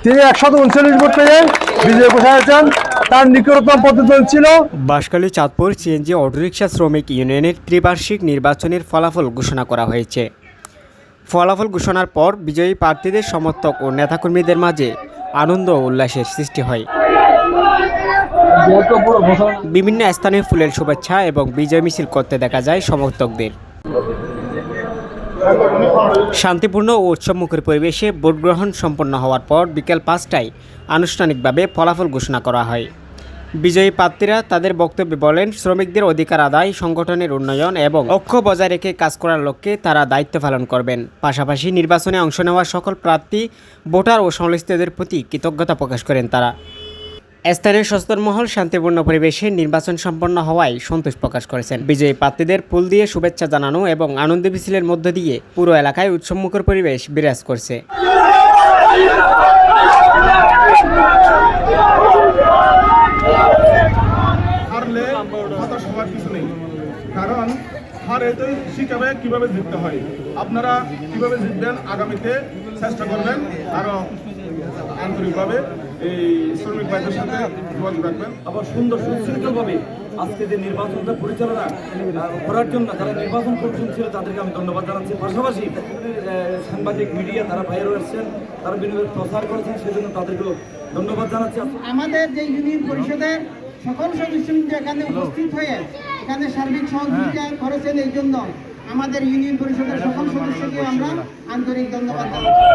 তিনি 139 ভোট পেয়ে বিজয় ঘোষণা করেছেন। তার নিকটতম প্রতিদ্বন্দ্বী ছিল বাঁশখালী চাঁদপুর সিএনজি অটোরিকশা শ্রমিক ইউনিয়নের ত্রিবার্ষিক নির্বাচনের ফলাফল ঘোষণা করা হয়েছে। ফলাফল ঘোষণার পর বিজয়ী প্রার্থীদের সমর্থক ও নেতাকর্মীদের মাঝে আনন্দ ও উল্লাসের সৃষ্টি হয়। বিভিন্ন স্থানে ফুলের শুভেচ্ছা এবং বিজয় মিছিল করতে দেখা যায় সমর্থকদের। শান্তিপূর্ণ ও উৎসবমুখর পরিবেশে ভোট গ্রহণ সম্পন্ন হওয়ার পর বিকেল 5টায় আনুষ্ঠানিকভাবে ফলাফল ঘোষণা করা হয়। বিজয়ী প্রার্থীরা তাদের বক্তব্যে বলেন, শ্রমিকদের অধিকার আদায়, সংগঠনের উন্নয়ন এবং ঐক্য বজায় রেখে কাজ করার লক্ষ্যে তারা দায়িত্ব পালন করবেন। পাশাপাশি নির্বাচনে অংশ নেওয়া সকল প্রার্থী, ভোটার ও সংশ্লিষ্টদের প্রতি কৃতজ্ঞতা প্রকাশ করেন তারা। স্থানীয় সচেতন মহল শান্তিপূর্ণ পরিবেশে নির্বাচন সম্পন্ন হওয়ায় সন্তোষ প্রকাশ করেছেন। বিজয়ী প্রার্থীদের ফুল দিয়ে শুভেচ্ছা জানানো এবং আনন্দ মিছিলের মধ্য দিয়ে পুরো এলাকায় উৎসবমুখর পরিবেশ বিরাজ করছে। কারণ হারে তো শিখাবে কিভাবে জিততে হয়। আপনারা কিভাবে জিতবেন আগামীতে চেষ্টা করবেন, আরো আন্তরিকভাবে এই শ্রমিক ভাইদের সাথে যোগাযোগ রাখবেন। আবার সুন্দর সুশৃঙ্খলভাবে আজকে যে নির্বাচনটা পরিচালনা করার জন্য যারা নির্বাচন কমিশন ছিল তাদেরকে আমি ধন্যবাদ জানাচ্ছি। পাশাপাশি সাংবাদিক মিডিয়া তারা বাইরে এসেছেন, তারা বিভিন্ন প্রচার করেছেন, সেজন্য তাদেরকেও ধন্যবাদ জানাচ্ছি। আমাদের যে ইউনিয়ন পরিষদের সকল সদস্যবৃন্দ এখানে উপস্থিত হয়ে এখানে সার্বিক সহযোগিতা করেছেন, এই জন্য আমাদের ইউনিয়ন পরিষদের সকল সদস্যকে আমরা আন্তরিক ধন্যবাদ জানাচ্ছি।